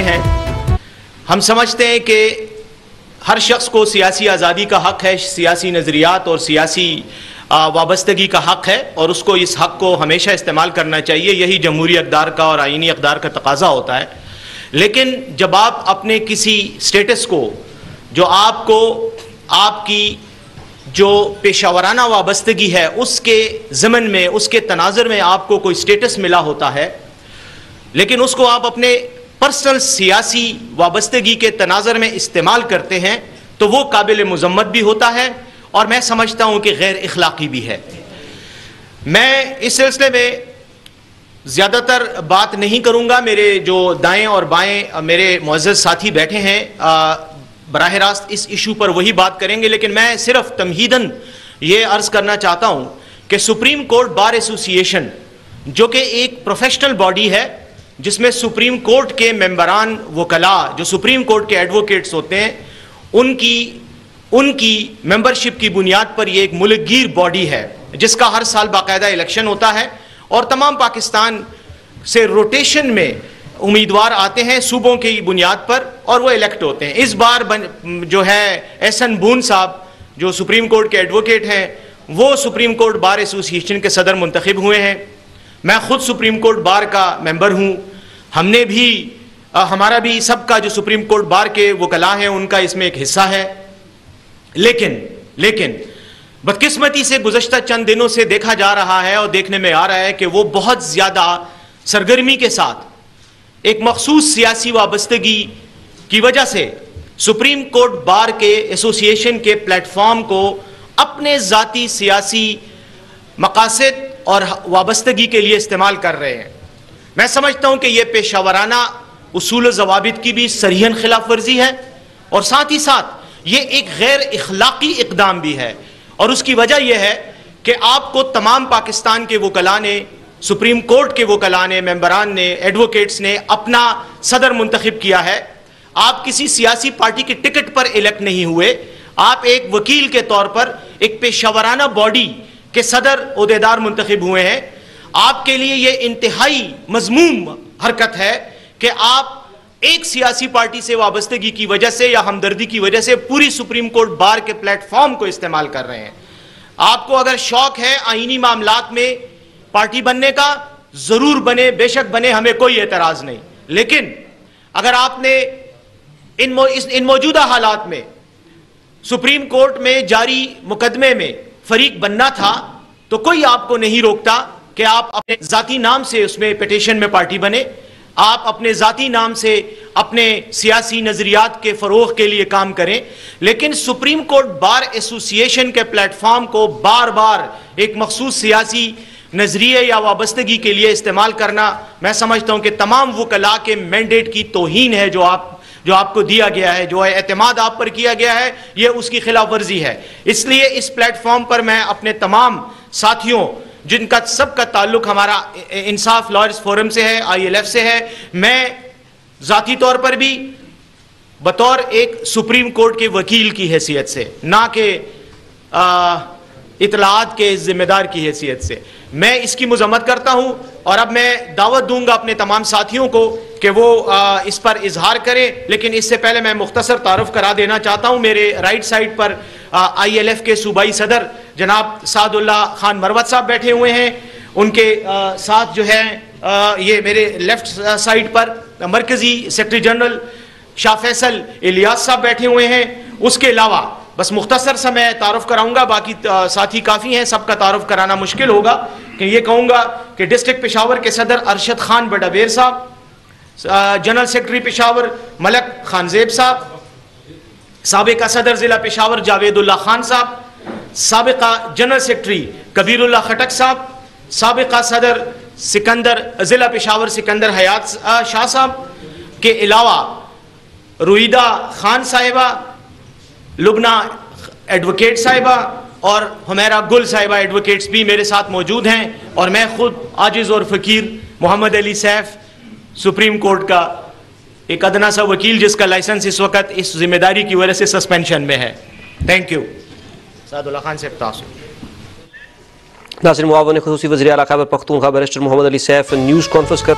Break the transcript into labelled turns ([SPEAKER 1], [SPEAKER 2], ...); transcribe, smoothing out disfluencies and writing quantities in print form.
[SPEAKER 1] हैं। हम समझते हैं कि हर शख्स को सियासी आज़ादी का हक़ है, सियासी नज़रियात और सियासी वाबस्तगी का हक़ है और उसको इस हक़ को हमेशा इस्तेमाल करना चाहिए। यही जमहूरी अक़दार का और आइनी अक़दार का तकाज़ा होता है। लेकिन जब आप अपने किसी स्टेटस को, जो आपको आपकी जो पेशावराना वाबस्तगी है उसके ज़मन में, उसके तनाज़ुर में आपको कोई स्टेटस मिला होता है, लेकिन उसको आप अपने पर्सनल सियासी वाबस्तगी के तनाज़ुर में इस्तेमाल करते हैं, तो वो काबिल मुज़म्मत भी होता है और मैं समझता हूँ कि गैर इखलाकी भी है। मैं इस सिलसिले में ज़्यादातर बात नहीं करूँगा। मेरे जो दाएँ और बाएँ मेरे मुअज़्ज़ज़ साथी बैठे हैं बराह रास्त इस इशू पर वही बात करेंगे, लेकिन मैं सिर्फ तमहीदन ये अर्ज़ करना चाहता हूँ कि सुप्रीम कोर्ट बार एसोसिएशन, जो कि एक प्रोफेशनल बॉडी है जिसमें सुप्रीम कोर्ट के मेंबरान वकला, जो सुप्रीम कोर्ट के एडवोकेट्स होते हैं, उनकी मेंबरशिप की बुनियाद पर यह एक मुल्कगीर बॉडी है जिसका हर साल बाकायदा इलेक्शन होता है और तमाम पाकिस्तान से रोटेशन में उम्मीदवार आते हैं सूबों की बुनियाद पर और वो इलेक्ट होते हैं। इस बार जो है एहसन बून साहब, जो सुप्रीम कोर्ट के एडवोकेट हैं, वो सुप्रीम कोर्ट बार एसोसिएशन के सदर मुंतखब हुए हैं। मैं ख़ुद सुप्रीम कोर्ट बार का मेंबर हूँ। हमने भी हमारा भी सबका जो सुप्रीम कोर्ट बार के वकला हैं उनका इसमें एक हिस्सा है। लेकिन बदकिस्मती से गुज़श्ता चंद दिनों से देखा जा रहा है और देखने में आ रहा है कि वो बहुत ज़्यादा सरगर्मी के साथ एक मखसूस सियासी वाबस्तगी की वजह से सुप्रीम कोर्ट बार के एसोसिएशन के प्लेटफॉर्म को अपने ज़ाती सियासी मकासद और वाबस्तगी के लिए इस्तेमाल कर रहे हैं। मैं समझता हूँ कि यह पेशावराना उसूल ज़वाबित की भी सरीहन खिलाफ वर्जी है और साथ ही साथ ये एक गैर इखलाकी इक़दाम भी है। और उसकी वजह यह है कि आपको तमाम पाकिस्तान के वकला ने, सुप्रीम कोर्ट के वकला ने, मेंबरान ने, एडवोकेट्स ने अपना सदर मुंतखब किया है। आप किसी सियासी पार्टी के टिकट पर इलेक्ट नहीं हुए, आप एक वकील के तौर पर एक पेशावराना बॉडी के सदर ओहदेदार मुंतखब हुए हैं। आपके लिए यह इंतहाई मज़मूम हरकत है कि आप एक सियासी पार्टी से वाबस्तगी की वजह से या हमदर्दी की वजह से पूरी सुप्रीम कोर्ट बार के प्लेटफॉर्म को इस्तेमाल कर रहे हैं। आपको अगर शौक है आईनी मामलात में पार्टी बनने का, जरूर बने, बेशक बने, हमें कोई एतराज नहीं। लेकिन अगर आपने इन मौजूदा हालात में सुप्रीम कोर्ट में जारी मुकदमे में फरीक बनना था तो कोई आपको नहीं रोकता कि आप अपने जाती नाम से उसमें पिटीशन में पार्टी बने, आप अपने जाती नाम से अपने सियासी नजरियात के फरोग के लिए काम करें। लेकिन सुप्रीम कोर्ट बार एसोसिएशन के प्लेटफॉर्म को बार बार एक मखसूस सियासी नजरिए या वाबस्तगी के लिए इस्तेमाल करना, मैं समझता हूं कि तमाम वकला के मैंडेट की तौहीन है जो आपको दिया गया है, जो एतमाद आप पर किया गया है, यह उसकी खिलाफ वर्जी है। इसलिए इस प्लेटफॉर्म पर मैं अपने तमाम साथियों, जिनका सबका ताल्लुक हमारा इंसाफ लॉयर्स फोरम से है, ILF से है, मैं ज़ाती तौर पर भी बतौर एक सुप्रीम कोर्ट के वकील की हैसियत से, ना कि इतलात के जिम्मेदार की हैसियत से, मैं इसकी मजम्मत करता हूं। और अब मैं दावत दूंगा अपने तमाम साथियों को कि वो इस पर इजहार करें। लेकिन इससे पहले मैं मुख्तसर तारुफ करा देना चाहता हूं। मेरे राइट साइड पर ILF के सूबाई सदर जनाब सादुल्ला खान मरवत साहब बैठे हुए हैं। उनके साथ जो है ये मेरे लेफ्ट साइड पर मरकजी सेक्रेटरी जनरल शाह फैसल इलियास साहब बैठे हुए हैं। उसके अलावा बस मुख्तसर सा मैं तारुफ कराऊंगा, बाकी साथी काफ़ी हैं, सबका तारुफ कराना मुश्किल होगा। कि ये कहूँगा कि डिस्ट्रिक्ट पेशावर के सदर अरशद खान बडावेर साहब, जनरल सेक्रेटरी पेशावर मलक खान ज़ेब साहब, साबिका सदर ज़िला पेशावर जावेदुल्ला खान साहब, साबिका जनरल सेक्रेटरी कबीरुल्लाह खटक साहब, साबिका सदर ज़िला पेशावर सिकंदर हयात शाह साहब के अलावा रुईदा खान साहिबा, लुबना एडवोकेट साहिबा और हुमैरा गुल साहिबा एडवोकेट्स भी मेरे साथ मौजूद हैं। और मैं खुद आजिज़ और फ़कीर मोहम्मद अली सैफ, सुप्रीम कोर्ट का एक अदना सा वकील जिसका लाइसेंस इस वक्त इस जिम्मेदारी की वजह से सस्पेंशन में है। Thank you. सादुल्ला खान से
[SPEAKER 2] नाज़रीन, मुआवन ख़ुसूसी वज़ीर आला Khyber Pakhtunkhwa barrister Mohammad Ali Saif news conference कर